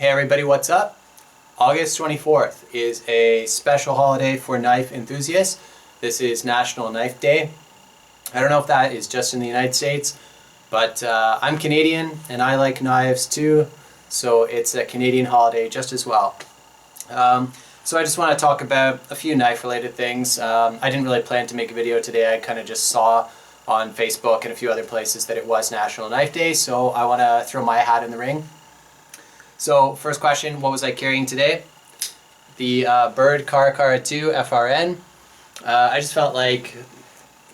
Hey everybody, what's up? August 24th is a special holiday for knife enthusiasts. This is National Knife Day. I don't know if that is just in the United States, but I'm Canadian and I like knives too, so it's a Canadian holiday just as well. So I just want to talk about a few knife related things. I didn't really plan to make a video today. I kind of just saw on Facebook and a few other places that it was National Knife Day, so I want to throw my hat in the ring. So first question, what was I carrying today? The Bird Cara 2 FRN. I just felt like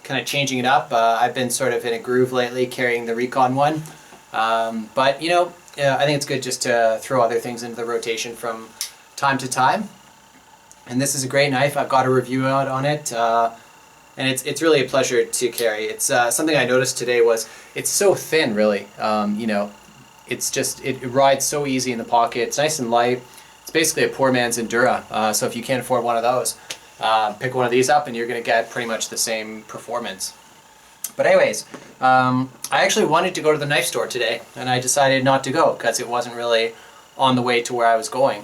kind of changing it up. I've been sort of in a groove lately carrying the Recon one. But you know, I think it's good just to throw other things into the rotation from time to time. And this is a great knife. I've got a review out on it. And it's really a pleasure to carry. It's something I noticed today was it's so thin really. You know, it's just, it rides so easy in the pocket. It's nice and light. It's basically a poor man's Endura. So if you can't afford one of those, pick one of these up and you're going to get pretty much the same performance. But anyways, I actually wanted to go to the knife store today and I decided not to go because it wasn't really on the way to where I was going.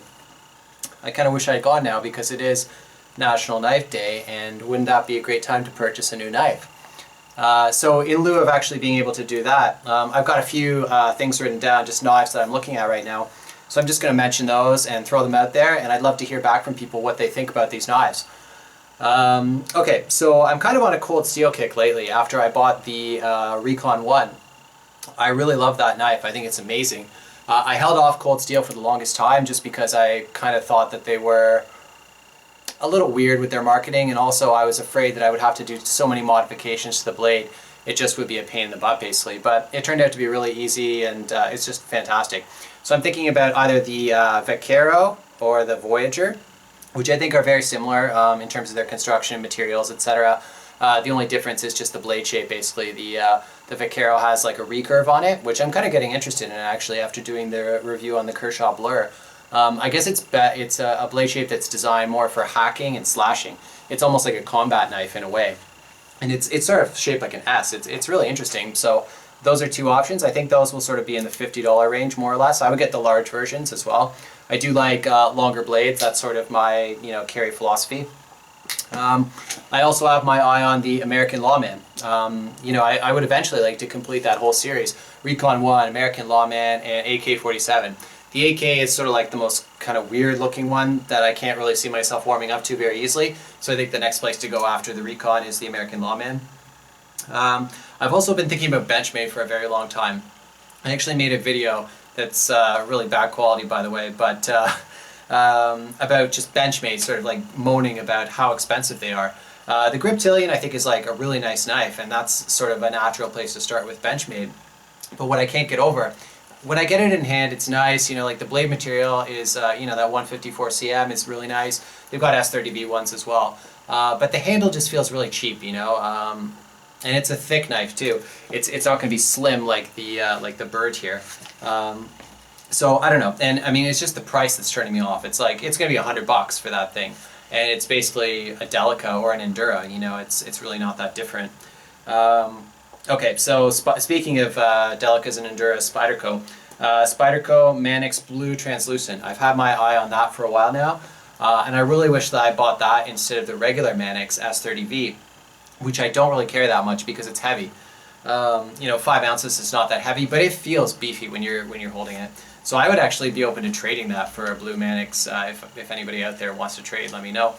I kind of wish I had gone now because it is National Knife Day, and wouldn't that be a great time to purchase a new knife? So in lieu of actually being able to do that, I've got a few things written down, just knives that I'm looking at right now. So I'm just going to mention those and throw them out there, and I'd love to hear back from people what they think about these knives. Okay, so I'm kind of on a cold steel kick lately after I bought the Recon 1. I really love that knife. I think it's amazing. I held off cold steel for the longest time just because I kind of thought that they were a little weird with their marketing, and also I was afraid that I would have to do so many modifications to the blade. It just would be a pain in the butt basically, but it turned out to be really easy and it's just fantastic. So I'm thinking about either the Vaquero or the Voyager, which I think are very similar in terms of their construction, materials, etc. The only difference is just the blade shape basically. The Vaquero has like a recurve on it, which I'm kind of getting interested in actually after doing the review on the Kershaw Blur. I guess it's a blade shape that's designed more for hacking and slashing. It's almost like a combat knife in a way. And it's sort of shaped like an S. It's really interesting. So those are two options. I think those will sort of be in the $50 range more or less. I would get the large versions as well. I do like longer blades. That's sort of my carry philosophy. I also have my eye on the American Lawman. I would eventually like to complete that whole series. Recon 1, American Lawman, and AK-47. The AK is sort of like the most kind of weird looking one that I can't really see myself warming up to very easily. So I think the next place to go after the Recon is the American Lawman. I've also been thinking about Benchmade for a very long time. I actually made a video that's really bad quality by the way, but about just Benchmade, sort of like moaning about how expensive they are. The Griptilian I think is like a really nice knife, and that's sort of a natural place to start with Benchmade. But what I can't get over, when I get it in hand, it's nice, like the blade material is, that 154 cm is really nice. They've got S30V ones as well. But the handle just feels really cheap, and it's a thick knife too. It's not going to be slim like the Bird here. So I don't know, and I mean it's just the price that's turning me off. It's like it's going to be $100 for that thing, and it's basically a Delica or an Endura. It's really not that different. Okay, so speaking of Delicas and Endura, Spyderco. Spyderco Manix Blue Translucent. I've had my eye on that for a while now, and I really wish that I bought that instead of the regular Manix S30V, which I don't really carry that much because it's heavy. 5 ounces is not that heavy, but it feels beefy when you're holding it. So I would actually be open to trading that for a Blue Manix. If anybody out there wants to trade, let me know.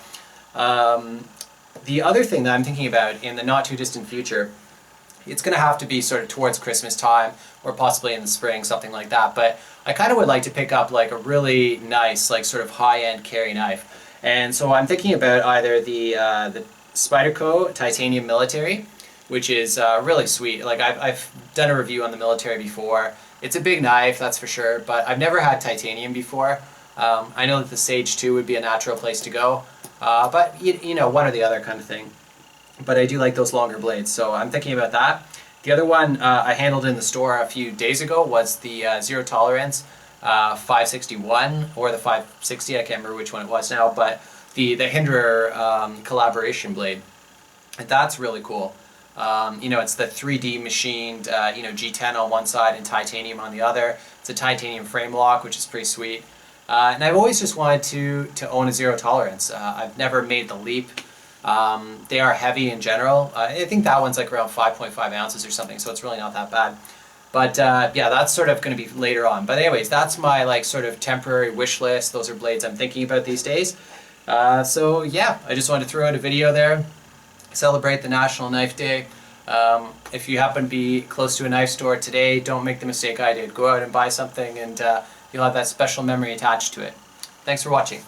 The other thing that I'm thinking about in the not too distant future, it's going to have to be sort of towards Christmas time or possibly in the spring, something like that. But I kind of would like to pick up like a really nice, like sort of high-end carry knife. And so I'm thinking about either the Spyderco Titanium Military, which is really sweet. Like I've done a review on the Military before. It's a big knife, that's for sure, but I've never had titanium before. I know that the Sage 2 would be a natural place to go, but one or the other kind of thing. But I do like those longer blades, so I'm thinking about that. The other one I handled in the store a few days ago was the Zero Tolerance 561 or the 560, I can't remember which one it was now, but the Hinderer collaboration blade. That's really cool. You know, it's the 3D machined, you know, G10 on one side and titanium on the other. It's a titanium frame lock, which is pretty sweet. And I've always just wanted to own a zero tolerance. I've never made the leap. They are heavy in general. I think that one's like around 5.5 ounces or something, so it's really not that bad. But yeah, that's sort of going to be later on. But anyways, that's my like sort of temporary wish list. Those are blades I'm thinking about these days. So yeah, I just wanted to throw out a video there. Celebrate the National Knife Day. If you happen to be close to a knife store today, don't make the mistake I did. Go out and buy something, and you'll have that special memory attached to it. Thanks for watching.